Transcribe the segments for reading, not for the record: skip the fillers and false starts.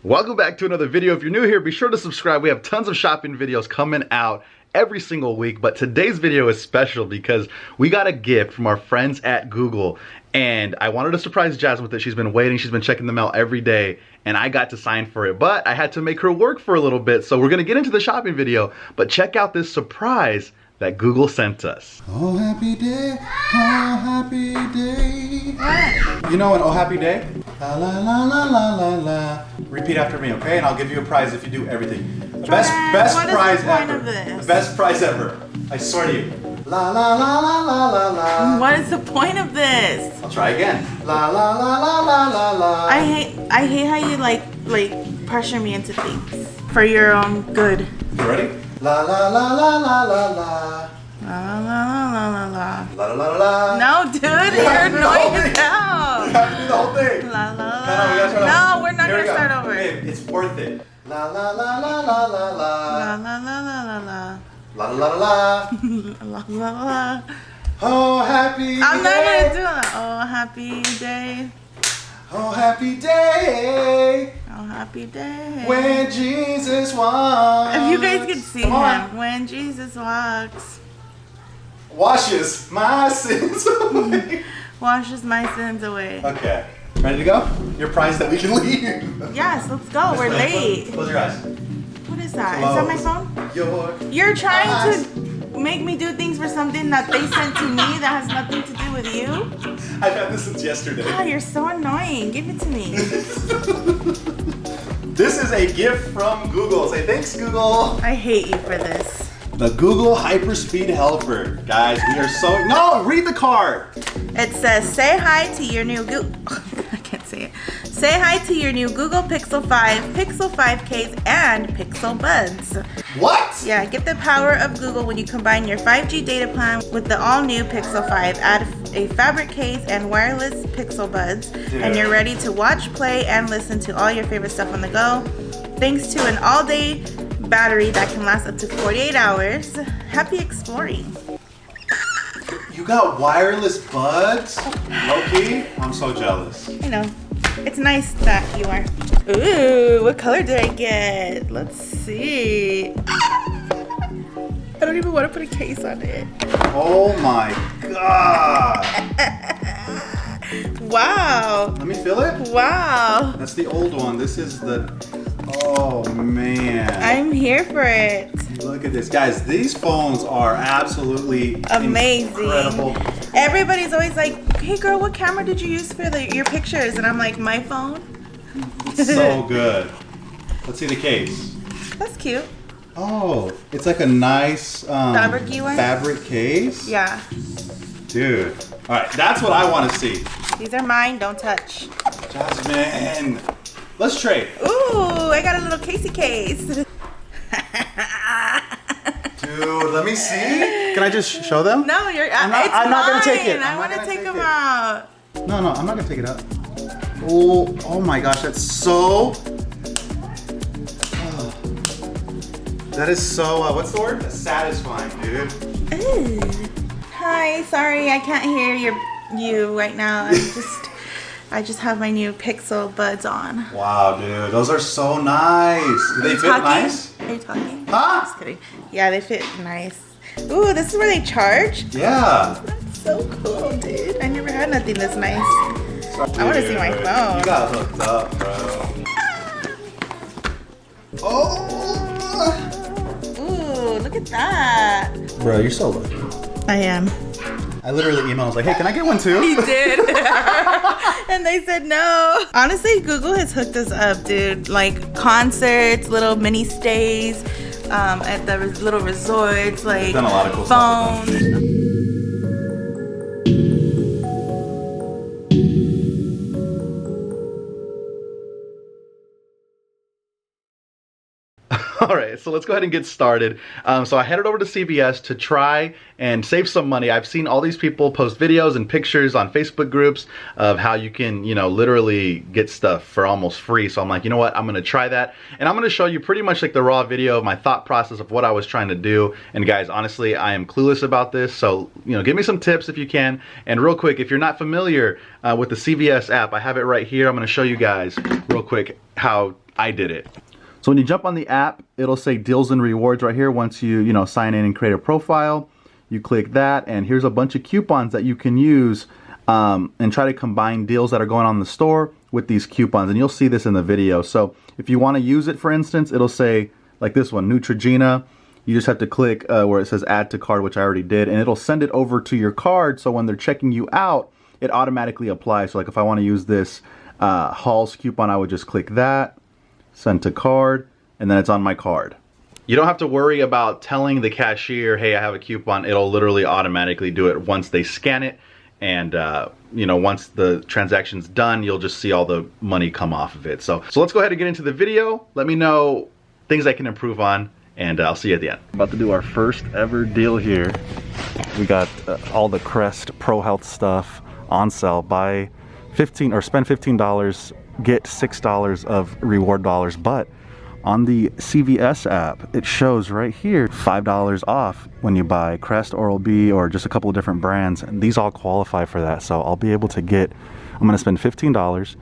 Welcome back to another video. If you're new here, be sure to subscribe. We have tons of shopping videos coming out every single week, but today's video is special because we got a gift from our friends at Google, and I wanted to surprise Jasmine with it. She's been waiting, she's been checking the mail every day, and I got to sign for it, but I had to make her work for a little bit, so we're gonna get into the shopping video, but check out this surprise that Google sent us. Oh happy day, oh happy day. You know an oh happy day? La la la la la la la. Repeat after me, okay? And I'll give you a prize if you do everything. The best prize ever. The best prize ever. I swear to you. La la la la la la la. What is the point of this? I'll try again. La la la la la la la. I hate how you like pressure me into things for your own good. You ready? La la la la la la la. La la la la la la. La la la la. No, dude, you're annoying as hell. You have to do the whole thing. La la la. No, we gotta start over. No, we're not gonna start over. Babe, it's worth it. La la la la la la la. La la la la la la. La la la la. La la la. Oh happy day. I'm not gonna do that. Oh happy day. Oh happy day. Oh happy day. When Jesus walks. If you guys could see Come on. him when Jesus walks. Washes my sins away. Washes my sins away. Okay. Ready to go? Your prize that we can leave. Yes, let's go. We're late. Close your eyes. What is that? Is that my phone? You're trying eyes. to make me do things for something that they sent to me that has nothing to do with you? I've had this since yesterday. God, you're so annoying. Give it to me. This is a gift from Google. Say thanks, Google. I hate you for this. The Google Hyperspeed Helper. Guys, we are so... No, read the card. It says, say hi to your new Google... I can't say it. Say hi to your new Google Pixel 5, Pixel 5 case, and Pixel Buds. What? Yeah, get the power of Google when you combine your 5G data plan with the all-new Pixel 5. Add a fabric case and wireless Pixel Buds, and you're ready to watch, play, and listen to all your favorite stuff on the go. Thanks to an all-day battery that can last up to 48 hours. Happy exploring. You got wireless buds? Low-key? I'm so jealous. I know. It's nice that you are. Ooh, what color did I get? Let's see. I don't even want to put a case on it. Oh my god. Wow. Let me feel it. Wow. That's the old one. This is the... Oh man. I'm here for it. Look at this. Guys, these phones are absolutely amazing. Incredible. Everybody's always like, hey girl, what camera did you use for your pictures? And I'm like, my phone. So good. Let's see the case. That's cute. Oh, it's like a nice fabric-y one? Fabric case? Yeah. Dude. All right, that's what I want to see. These are mine, don't touch. Jasmine. Let's trade. Ooh, I got a little casey case. Dude, let me see. Can I just show them? No, I'm not gonna take it. I want to take them out. No, I'm not gonna take it out. Oh my gosh, that's so... That is so, what's the word? That's satisfying, dude. Ooh. Hi, sorry, I can't hear you right now. I just have my new Pixel Buds on. Wow, dude, those are so nice. Do they fit nice? Are you talking? Huh? Just kidding. Yeah, they fit nice. Ooh, this is where they charge? Yeah. That's so cool, dude. I never had nothing this nice. I want to see my phone. You got hooked up, bro. Oh. Ooh, look at that. Bro, you're so lucky. I am. I literally emailed, I was like, hey, can I get one too? He did. And they said no. Honestly, Google has hooked us up, dude. Like concerts, little mini stays, at the little resorts, like done a lot of cool phones. Stuff. All right, so let's go ahead and get started. So I headed over to CVS to try and save some money. I've seen all these people post videos and pictures on Facebook groups of how you can, you know, literally get stuff for almost free. So I'm like, you know what, I'm gonna try that. And I'm gonna show you pretty much like the raw video of my thought process of what I was trying to do. And guys, honestly, I am clueless about this. So, you know, give me some tips if you can. And real quick, if you're not familiar with the CVS app, I have it right here. I'm gonna show you guys real quick how I did it. So when you jump on the app, it'll say deals and rewards right here. Once you know, sign in and create a profile, you click that, and here's a bunch of coupons that you can use and try to combine deals that are going on in the store with these coupons. And you'll see this in the video. So if you want to use it, for instance, it'll say like this one, Neutrogena. You just have to click where it says add to cart, which I already did, and it'll send it over to your card. So when they're checking you out, it automatically applies. So like if I want to use this Halls coupon, I would just click that, send to card, and then it's on my card. You don't have to worry about telling the cashier, hey, I have a coupon. It'll literally automatically do it once they scan it. And you know, once the transaction's done, you'll just see all the money come off of it. So let's go ahead and get into the video. Let me know things I can improve on, and I'll see you at the end. About to do our first ever deal here. We got all the Crest Pro Health stuff on sale. Buy 15 or spend $15, get $6 of reward dollars. But on the CVS app, it shows right here $5 off when you buy Crest, Oral-B, or just a couple of different brands. And these all qualify for that. So I'll be able to get, I'm gonna spend $15,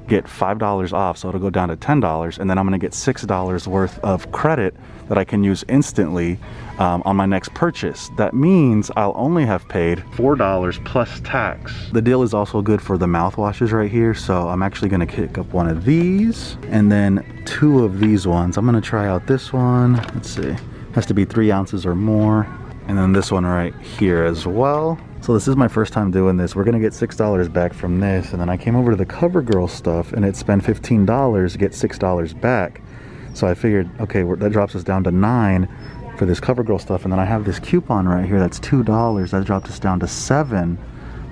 get $5 off, so it'll go down to $10, and then I'm gonna get $6 worth of credit that I can use instantly on my next purchase. That means I'll only have paid $4 plus tax. The deal is also good for the mouthwashes right here, so I'm actually gonna pick up one of these and then 2 of these ones. I'm gonna try out this one. Let's see, has to be 3 ounces or more, and then this one right here as well. So this is my first time doing this. We're gonna get $6 back from this, and then I came over to the CoverGirl stuff, and it spent $15, get $6 back. So I figured, okay, that drops us down to $9 for this CoverGirl stuff, and then I have this coupon right here that's $2. That dropped us down to $7.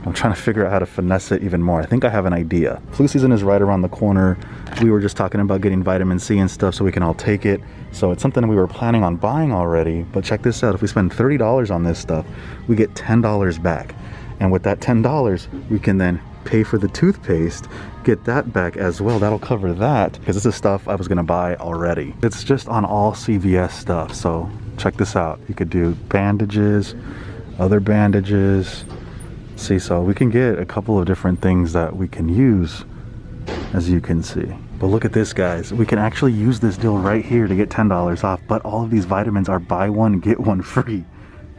I'm trying to figure out how to finesse it even more. I think I have an idea. Flu season is right around the corner. We were just talking about getting vitamin C and stuff so we can all take it. So it's something we were planning on buying already. But check this out, if we spend $30 on this stuff, we get $10 back. And with that $10, we can then pay for the toothpaste, get that back as well. That'll cover that, because this is stuff I was gonna buy already. It's just on all CVS stuff. So check this out. You could do bandages, other bandages. See, so we can get a couple of different things that we can use, as you can see. But look at this, guys. We can actually use this deal right here to get $10 off, but all of these vitamins are buy one, get one free.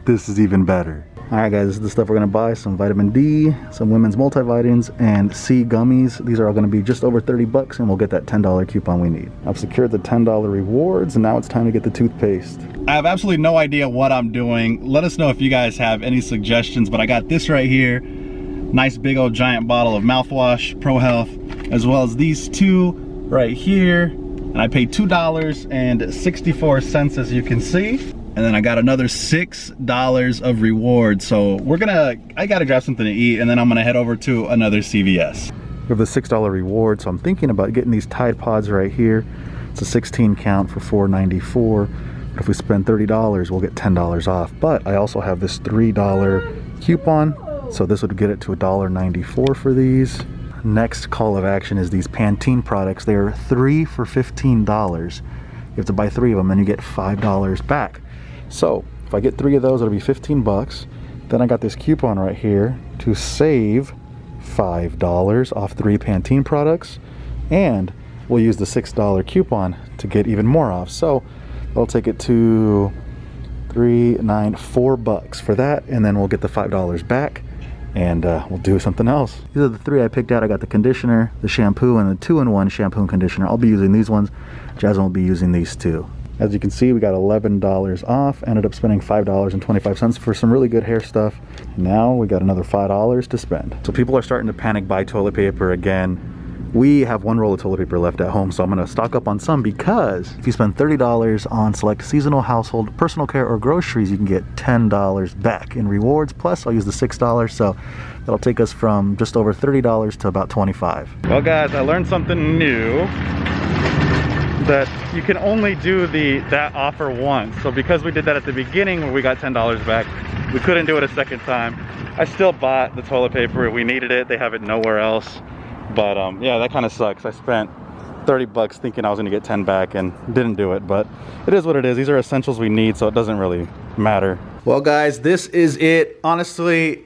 This is even better. All right, guys, this is the stuff we're gonna buy. Some vitamin D, some women's multivitamins, and C gummies. These are all gonna be just over 30 bucks, and we'll get that $10 coupon we need. I've secured the $10 rewards, and now it's time to get the toothpaste. I have absolutely no idea what I'm doing. Let us know if you guys have any suggestions, but I got this right here. Nice big old giant bottle of mouthwash, Pro Health, as well as these 2 right here. And I paid $2.64, as you can see. And then I got another $6 of rewards. So I gotta grab something to eat, and then I'm gonna head over to another CVS. We have the $6 reward, so I'm thinking about getting these Tide Pods right here. It's a 16 count for $4.94. But if we spend $30, we'll get $10 off. But I also have this $3 coupon, so this would get it to $1.94 for these. Next call of action is these Pantene products. They're 3 for $15. You have to buy 3 of them, and you get $5 back. So if I get 3 of those, it'll be 15 bucks. Then I got this coupon right here to save $5 off 3 Pantene products, and we'll use the $6 coupon to get even more off. So that'll take it to $4 bucks for that, and then we'll get the $5 back, and we'll do something else. These are the 3 I picked out. I got the conditioner, the shampoo, and the 2-in-1 shampoo and conditioner. I'll be using these ones. Jasmine will be using these 2. As you can see, we got $11 off, ended up spending $5.25 for some really good hair stuff. Now we got another $5 to spend. So people are starting to panic buy toilet paper again. We have 1 roll of toilet paper left at home, so I'm gonna stock up on some, because if you spend $30 on select seasonal, household, personal care, or groceries, you can get $10 back in rewards. Plus I'll use the $6, so that'll take us from just over $30 to about $25. Well, guys, I learned something new, that you can only do that offer once. So because we did that at the beginning where we got $10 back, we couldn't do it a second time. I still bought the toilet paper. We needed it. They have it nowhere else. But yeah, that kind of sucks. I spent 30 bucks thinking I was gonna get 10 back and didn't do it, but it is what it is. These are essentials we need, so it doesn't really matter. Well, guys, this is it. Honestly,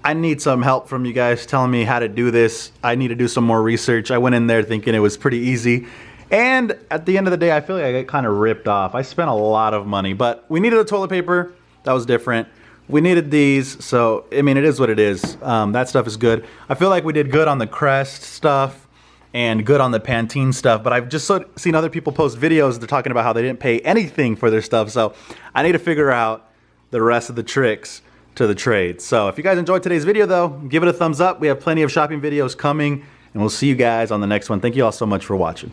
I need some help from you guys telling me how to do this. I need to do some more research. I went in there thinking it was pretty easy, And at the end of the day, I feel like I get kind of ripped off. I spent a lot of money, but we needed the toilet paper. That was different. We needed these, so I mean, it is what it is. That stuff is good. I feel like we did good on the Crest stuff and good on the Pantene stuff, but I've just seen other people post videos. They're talking about how they didn't pay anything for their stuff, so I need to figure out the rest of the tricks to the trade. So if you guys enjoyed today's video though, give it a thumbs up. We have plenty of shopping videos coming, and we'll see you guys on the next one. Thank you all so much for watching.